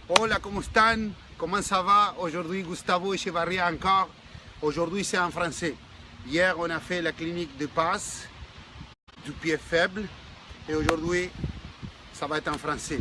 Hola, ¿cómo están? Comment ça va? Aujourd'hui, Gustavo Echevarria encore. Aujourd'hui, c'est en français. Hier, on a fait la clinique de passe du pied faible. Et aujourd'hui, ça va être en français.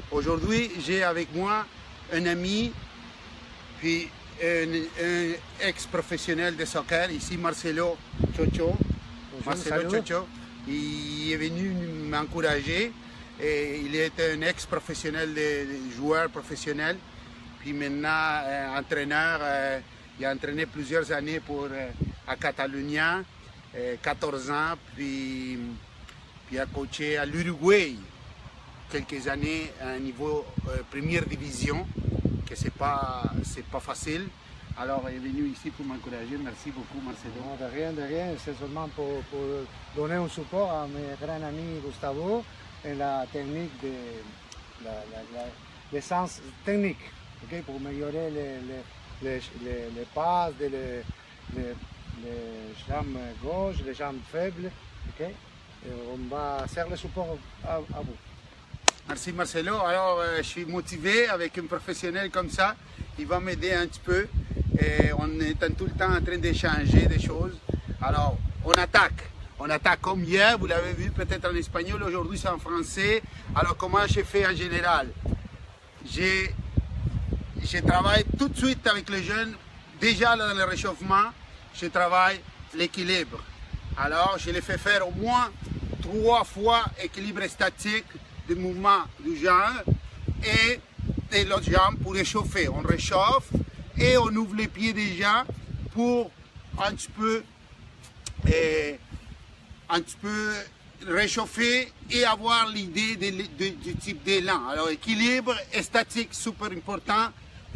Aujourd'hui, j'ai avec moi un ami, puis un ex-professionnel de soccer, ici Marcelo Chocho. Marcelo Chocho. Il est venu m'encourager. Et il est un ex-professionnel, de joueur professionnel, puis maintenant entraîneur. Il a entraîné plusieurs années à Catalunya, 14 ans, puis a coaché à l'Uruguay quelques années à un niveau première division, que c'est pas facile. Alors il est venu ici pour m'encourager. Merci beaucoup, Marcelo. Non, de rien. C'est seulement pour donner un support à mes grands amis Gustavo. Et la technique l'essence technique, okay, pour améliorer les passes, les jambes gauches, les jambes faibles. Okay. Et on va faire le support à vous. Merci Marcelo. Alors je suis motivé avec un professionnel comme ça. Il va m'aider un petit peu. Et on est tout le temps en train d'échanger des choses. Alors on attaque. On attaque comme hier, vous l'avez vu peut-être en espagnol, aujourd'hui c'est en français. Alors comment j'ai fait en général? Je travaille tout de suite avec les jeunes, déjà dans le réchauffement, je travaille l'équilibre. Alors je les fais faire au moins 3 fois équilibre statique du mouvement du genre et de l'autre jambe pour réchauffer. On réchauffe et on ouvre les pieds déjà pour un petit peu réchauffer et avoir l'idée du type d'élan. Alors équilibre et statique, super important.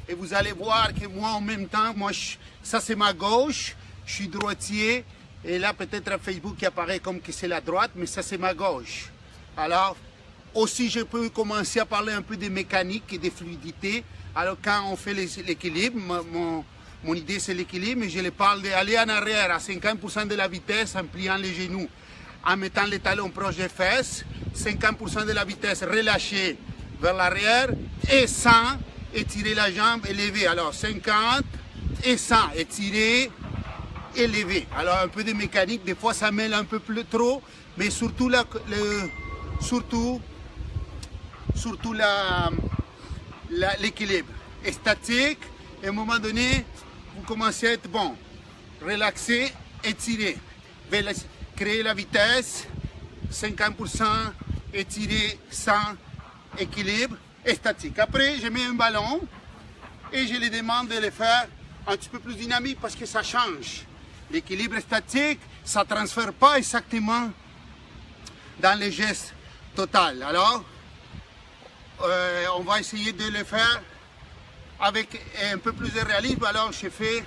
Et vous allez voir que moi en même temps, ça c'est ma gauche, je suis droitier. Et là peut-être à Facebook qui apparaît comme que c'est la droite, mais ça c'est ma gauche. Alors aussi je peux commencer à parler un peu de mécanique et de fluidité. Alors quand on fait l'équilibre, mon idée c'est l'équilibre, mais je les parle d'aller en arrière à 50% de la vitesse en pliant les genoux, en mettant les talons proches des fesses, 50% de la vitesse relâchée vers l'arrière et 100, étirer la jambe et lever. Alors 50 et 100, étirer et lever. Alors un peu de mécanique, des fois ça mêle un peu plus trop, mais surtout l'équilibre est statique et à un moment donné, vous commencez à être bon, relaxer, étirer, créer la vitesse, 50%, étirer, 100, équilibre, et statique. Après, je mets un ballon et je les demande de le faire un petit peu plus dynamique parce que ça change. L'équilibre statique, ça ne transfère pas exactement dans les gestes total. Alors, on va essayer de le faire avec un peu plus de réalisme. Alors je fais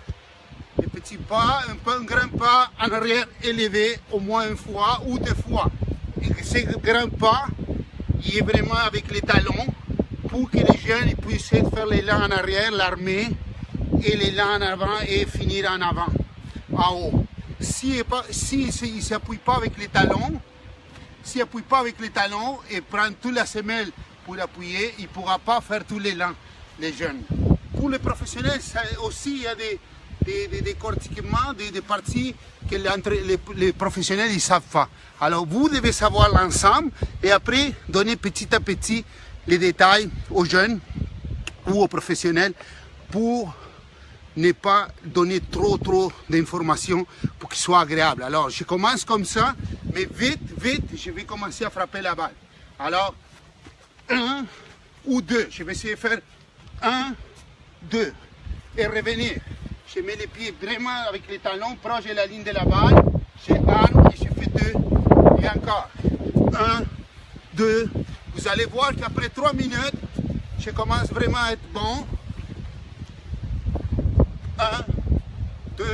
des petits pas, un grand pas en arrière élevé au moins une fois ou 2 fois. Et ce grand pas, il est vraiment avec les talons pour que les jeunes puissent faire l'élan en arrière, l'armée, et l'élan en avant et finir en avant, en haut. S'il ne s'appuie pas avec les talons, et prend toute la semelle pour appuyer, il ne pourra pas faire tout l'élan, les jeunes. Pour les professionnels, aussi, il y a des décortiquements, des parties que les professionnels ne savent pas. Alors, vous devez savoir l'ensemble et après, donner petit à petit les détails aux jeunes ou aux professionnels pour ne pas donner trop d'informations pour qu'ils soient agréables. Alors, je commence comme ça, mais vite, je vais commencer à frapper la balle. Alors, 1 ou 2, je vais essayer de faire 1, 2 et revenir. Je mets les pieds vraiment avec les talons proches de la ligne de la balle. Je arme et je fais 2 et encore. 1, 2. Vous allez voir qu'après 3 minutes, je commence vraiment à être bon. 1, 2,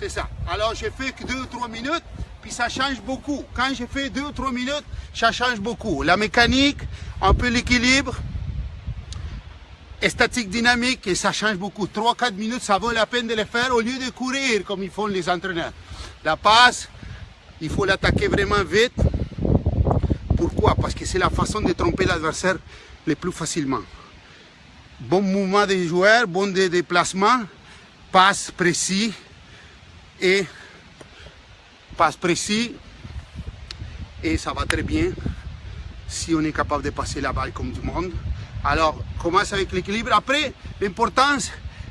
c'est ça. Alors je fais que 2 ou 3 minutes, puis ça change beaucoup. Quand je fais 2 ou 3 minutes, ça change beaucoup. La mécanique, un peu l'équilibre, statique dynamique, et ça change beaucoup. 3-4 minutes, ça vaut la peine de le faire au lieu de courir comme ils font les entraîneurs. La passe, il faut l'attaquer vraiment vite. Pourquoi? Parce que c'est la façon de tromper l'adversaire le plus facilement. bon mouvement des joueurs, bon déplacement, passe précis et ça va très bien si on est capable de passer la balle comme du monde. Alors, commence avec l'équilibre. Après, l'importance,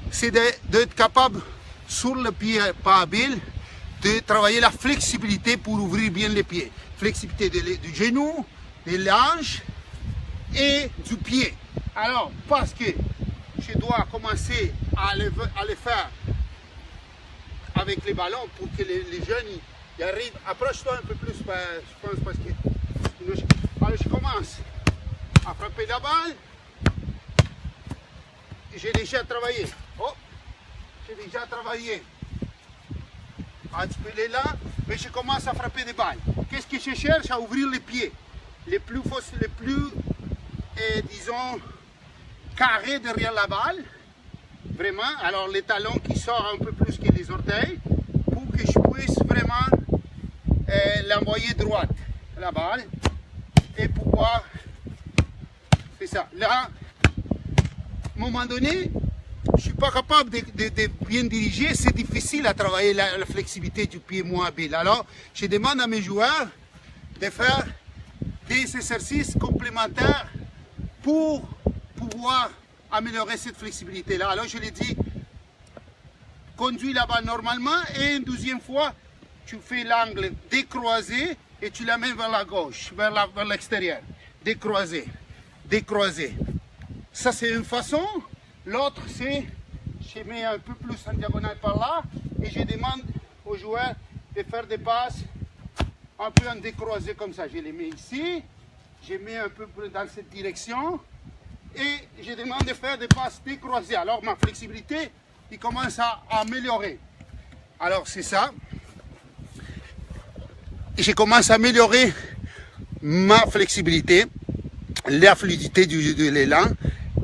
c'est d'être capable, sur le pied pas habile, de travailler la flexibilité pour ouvrir bien les pieds. Flexibilité du genou, des hanches et du pied. Alors, parce que je dois commencer à le faire avec les ballons pour que les jeunes y arrivent. Approche-toi un peu plus, je pense, parce que... Alors, je commence à frapper la balle. J'ai déjà travaillé. Oh, j'ai déjà travaillé. Un petit peu là, mais je commence à frapper des balles. Qu'est-ce que je cherche? À ouvrir les pieds. Les plus disons, carrés derrière la balle. Vraiment. Alors, les talons qui sortent un peu plus que les orteils pour que je puisse vraiment l'envoyer droite, la balle, et pouvoir faire ça. Là, à un moment donné, je ne suis pas capable de bien diriger, c'est difficile à travailler la flexibilité du pied moins habile. Alors, je demande à mes joueurs de faire des exercices complémentaires pour pouvoir améliorer cette flexibilité-là. Alors, je les dis, conduis la balle normalement et une deuxième fois, tu fais l'angle décroisé et tu la mets vers la gauche, vers l'extérieur. Décroisé, décroisé. Ça, c'est une façon. L'autre, c'est, je mets un peu plus en diagonale par là et je demande aux joueurs de faire des passes un peu en décroisé comme ça. Je les mets ici, je mets un peu dans cette direction et je demande de faire des passes décroisées. Alors, ma flexibilité, il commence à améliorer. Alors, c'est ça. Je commence à améliorer ma flexibilité, la fluidité de l'élan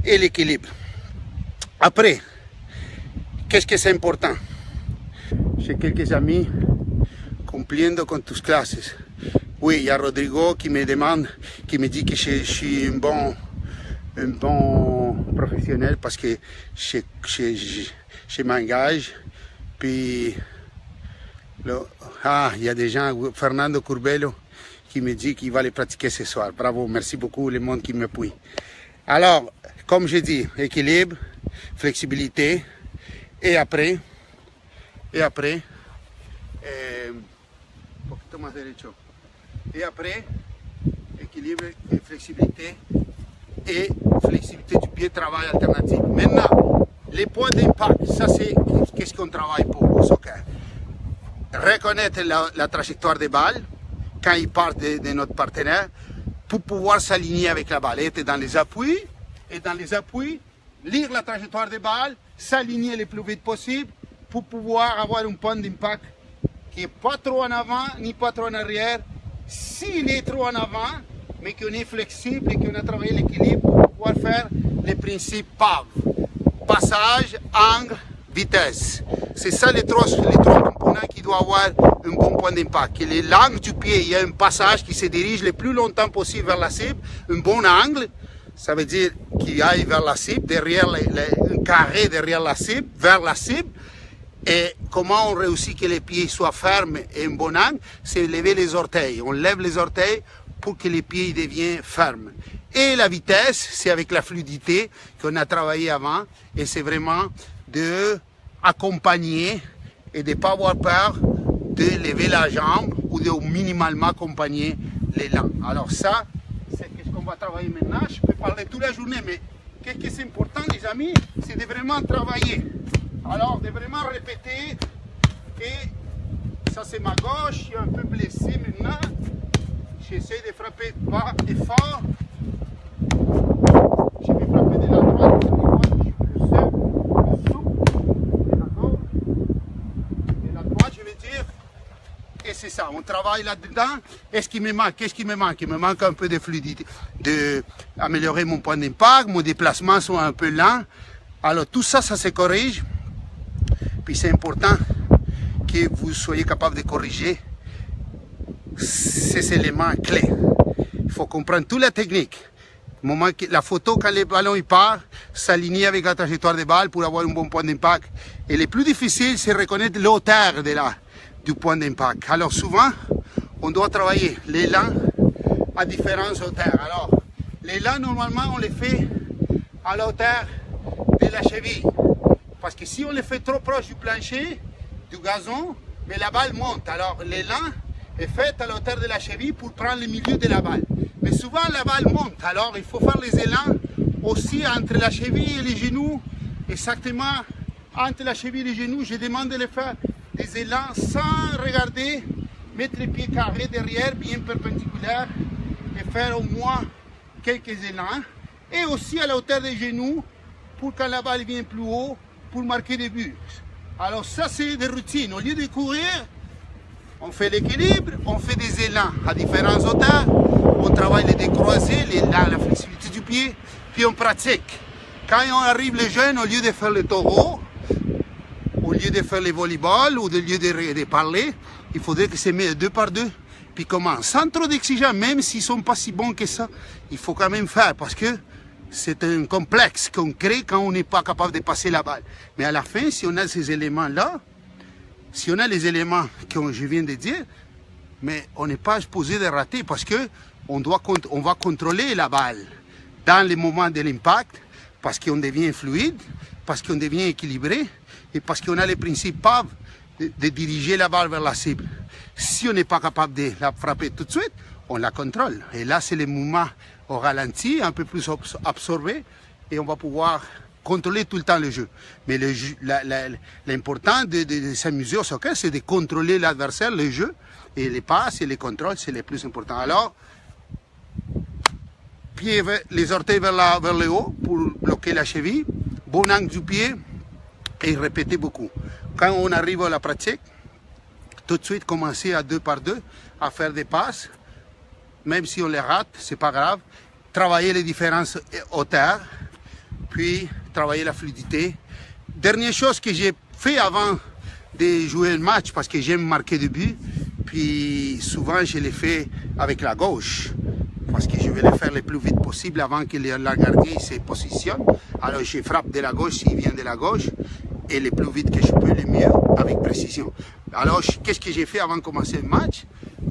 et l'équilibre. Après, qu'est-ce que c'est important? J'ai quelques amis cumpliendo con tus clases. Oui, il y a Rodrigo qui me demande, qui me dit que je suis un bon professionnel parce que je m'engage. Puis, il y a des gens, Fernando Curbelo, qui me dit qu'il va les pratiquer ce soir. Bravo, merci beaucoup le monde qui m'appuie. Alors, comme je dis, équilibre, flexibilité, et après, équilibre et flexibilité du pied, travail alternatif. Maintenant, les points d'impact, ça c'est qu'est-ce qu'on travaille pour au soccer. Reconnaître la trajectoire des balles quand ils partent de notre partenaire pour pouvoir s'aligner avec la balle, être dans les appuis, et dans les appuis, lire la trajectoire des balles, s'aligner le plus vite possible pour pouvoir avoir un point d'impact qui n'est pas trop en avant ni pas trop en arrière. S'il est trop en avant, mais qu'on est flexible et qu'on a travaillé l'équilibre pour pouvoir faire les principes PAV. Passage, angle, vitesse. C'est ça les trois composants qui doivent avoir un bon point d'impact. L'angle du pied, il y a un passage qui se dirige le plus longtemps possible vers la cible, un bon angle. Ça veut dire qu'il aille vers la cible, derrière un carré derrière la cible, vers la cible. Et comment on réussit que les pieds soient fermes et un bon angle, c'est lever les orteils. On lève les orteils pour que les pieds deviennent fermes. Et la vitesse, c'est avec la fluidité qu'on a travaillé avant. Et c'est vraiment d'accompagner et de ne pas avoir peur de lever la jambe ou de minimalement accompagner l'élan. Alors ça, c'est ce qu'on va travailler maintenant. Je peux parler toute la journée, mais qu'est-ce qui est important, les amis, c'est de vraiment travailler. Alors, de vraiment répéter. Et ça, c'est ma gauche. Je suis un peu blessé maintenant. J'essaie de frapper bas et fort. Je vais frapper de la droite. Je suis plus seul, plus souple. D'accord? De la droite, je vais dire. Et c'est ça, on travaille là-dedans. Est-ce qu'il me manque? Qu'est-ce qui me manque? Il me manque un peu de fluidité, d'améliorer mon point d'impact. Mon déplacement sont un peu lents. Alors, tout ça, ça se corrige. Puis c'est important que vous soyez capable de corriger ces éléments clés. Il faut comprendre toute la technique La photo, quand le ballon il part, s'aligne avec la trajectoire de balle pour avoir un bon point d'impact. Et le plus difficile, c'est reconnaître l'auteur du point d'impact. Alors souvent, on doit travailler l'élan à différentes hauteurs. Alors, l'élan, normalement, on le fait à la hauteur de la cheville. Parce que si on le fait trop proche du plancher, du gazon, mais la balle monte. Alors, l'élan est fait à la hauteur de la cheville pour prendre le milieu de la balle. Mais souvent, la balle monte. Alors, il faut faire les élans aussi entre la cheville et les genoux. Exactement entre la cheville et les genoux. Je demande de les faire des élans sans regarder, mettre les pieds carrés derrière, bien perpendiculaires, et faire au moins quelques élans. Et aussi à la hauteur des genoux, pour quand la balle vient plus haut, pour marquer des buts. Alors ça, c'est des routines. Au lieu de courir, on fait l'équilibre, on fait des élans à différentes hauteurs, on travaille les décroisés, la flexibilité du pied, puis on pratique. Quand on arrive les jeunes, au lieu de faire le taureau, au lieu de faire le volleyball, ou au lieu de parler, il faudrait que c'est mis 2 par 2, puis commence. Sans trop d'exigence, même s'ils ne sont pas si bons que ça, il faut quand même faire, parce que c'est un complexe qu'on crée quand on n'est pas capable de passer la balle. Mais à la fin, si on a ces éléments-là, si on a les éléments que je viens de dire, mais on n'est pas supposé de rater parce que on va contrôler la balle dans les moments de l'impact, parce qu'on devient fluide, parce qu'on devient équilibré et parce qu'on a les principes de diriger la balle vers la cible. Si on n'est pas capable de la frapper tout de suite, on la contrôle. Et là, c'est les mouvements au ralenti, un peu plus absorbés, et on va pouvoir contrôler tout le temps le jeu. Mais l'important de s'amuser au soccer, c'est de contrôler l'adversaire, le jeu, et les passes et les contrôles, c'est le plus important. Alors, les orteils vers le haut pour bloquer la cheville, bon angle du pied, et répéter beaucoup. Quand on arrive à la pratique, tout de suite commencer à 2 par 2 à faire des passes, même si on les rate, c'est pas grave. Travailler les différentes hauteurs, puis travailler la fluidité. Dernière chose que j'ai fait avant de jouer le match, parce que j'aime marquer des buts, puis souvent je les fais avec la gauche, parce que je vais les faire le plus vite possible avant que la gardien se positionne. Alors je frappe de la gauche s'il vient de la gauche, et le plus vite que je peux, le mieux, avec précision. Alors qu'est-ce que j'ai fait avant de commencer le match?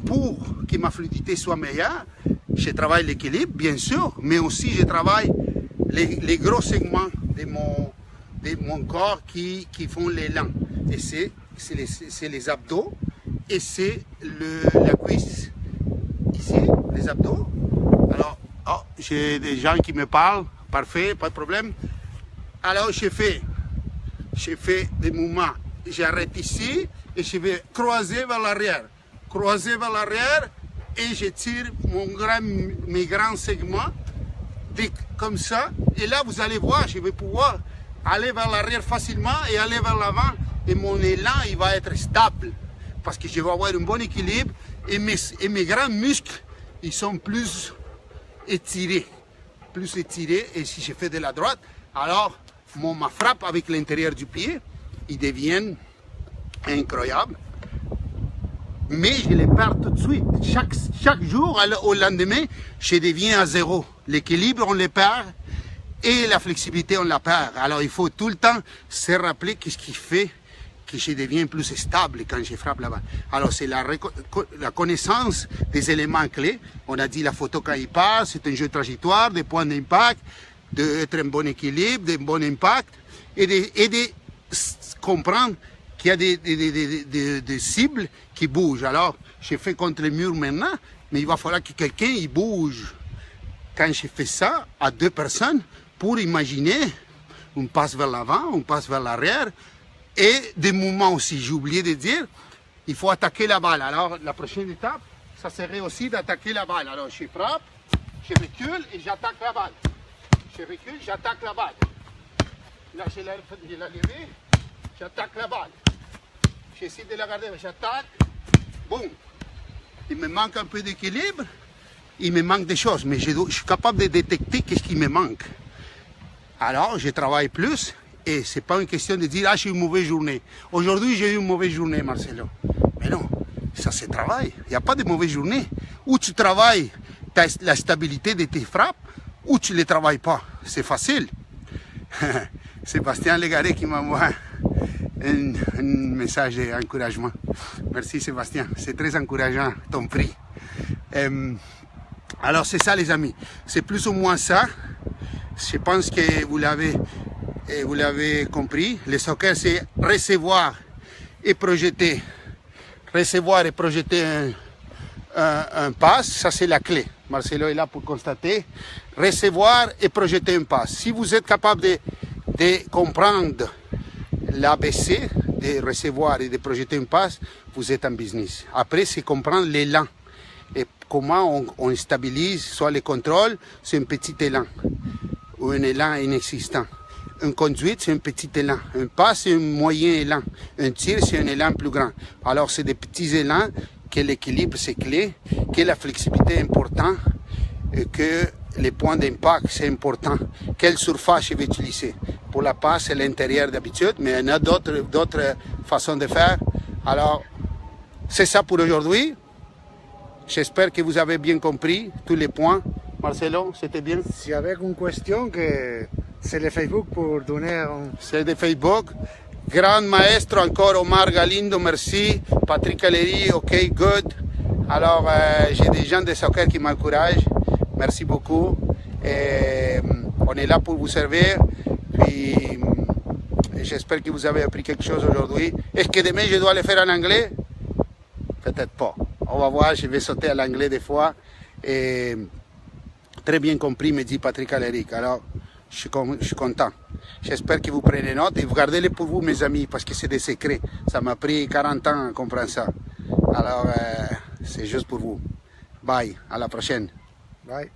Pour que ma fluidité soit meilleure, je travaille l'équilibre, bien sûr, mais aussi je travaille les gros segments de mon corps qui font l'élan. Et c'est les abdos et c'est la cuisse. Ici, les abdos. Alors, j'ai des gens qui me parlent, parfait, pas de problème. Alors, j'ai fait des mouvements. J'arrête ici et je vais croiser vers l'arrière. Croiser vers l'arrière et je tire mes grands segments comme ça. Et là, vous allez voir, je vais pouvoir aller vers l'arrière facilement et aller vers l'avant. Et mon élan, il va être stable parce que je vais avoir un bon équilibre et mes grands muscles, ils sont plus étirés. Et si je fais de la droite, alors ma frappe avec l'intérieur du pied, il devient incroyable. Mais je les perds tout de suite. Chaque jour, au lendemain, je deviens à zéro. L'équilibre, on le perd et la flexibilité, on la perd. Alors, il faut tout le temps se rappeler qu'est-ce qui fait que je deviens plus stable quand je frappe la balle. Alors, c'est la connaissance des éléments clés. On a dit la photo quand il passe, c'est un jeu de trajectoire, des points d'impact, d'être un bon équilibre, d'un bon impact et de comprendre qu'il y a des cibles qui bougent. Alors, je fais contre le mur maintenant, mais il va falloir que quelqu'un il bouge. Quand je fais ça à 2 personnes, pour imaginer, on passe vers l'avant, on passe vers l'arrière, et des mouvements aussi. J'ai oublié de dire, il faut attaquer la balle. Alors, la prochaine étape, ça serait aussi d'attaquer la balle. Alors, je frappe, je recule et j'attaque la balle. Je recule, j'attaque la balle. Là, je l'ai levée, j'attaque la balle. J'essaie de la garder, j'attaque. Bon, il me manque un peu d'équilibre, il me manque des choses, mais je suis capable de détecter qu'est-ce qui me manque. Alors, je travaille plus et ce n'est pas une question de dire « Ah, j'ai une mauvaise journée. Aujourd'hui, j'ai eu une mauvaise journée, Marcelo. » Mais non, ça se travaille. Il n'y a pas de mauvaise journée. Où tu travailles la stabilité de tes frappes, ou tu ne les travailles pas, c'est facile. Sébastien Légaré qui m'envoie un message d'encouragement. Merci Sébastien, c'est très encourageant ton prix. Alors c'est ça les amis, c'est plus ou moins ça. Je pense que vous l'avez compris. Le soccer c'est recevoir et projeter. Recevoir et projeter un passe, ça c'est la clé. Marcelo est là pour constater. Recevoir et projeter un passe. Si vous êtes capable de comprendre l'ABC, de recevoir et de projeter un passe, vous êtes en business. Après, c'est comprendre l'élan et comment on stabilise soit le contrôle, c'est un petit élan ou un élan inexistant. Une conduite, c'est un petit élan. Un pas, c'est un moyen élan. Un tir, c'est un élan plus grand. Alors, c'est des petits élans, que l'équilibre, c'est clé, que la flexibilité est importante, et que les points d'impact, c'est important. Quelle surface je vais utiliser? Pour la passe, c'est l'intérieur d'habitude, mais il y en a d'autres façons de faire. Alors, c'est ça pour aujourd'hui. J'espère que vous avez bien compris tous les points. Marcelo, c'était bien? Si avec une question, que c'est le Facebook pour donner un... C'est de Facebook. Grand maestro encore, Omar Galindo, merci. Patrick Aleri, ok, good. Alors, j'ai des gens de soccer qui m'encouragent. Merci beaucoup. Et, on est là pour vous servir. Puis, j'espère que vous avez appris quelque chose aujourd'hui. Est-ce que demain, je dois le faire en anglais? Peut-être pas. On va voir, je vais sauter à l'anglais des fois. Et, très bien compris, me dit Patrick Aleric. Alors, je suis content. J'espère que vous prenez note et vous gardez-les pour vous, mes amis, parce que c'est des secrets. Ça m'a pris 40 ans à comprendre ça. Alors, c'est juste pour vous. Bye, à la prochaine. Bye.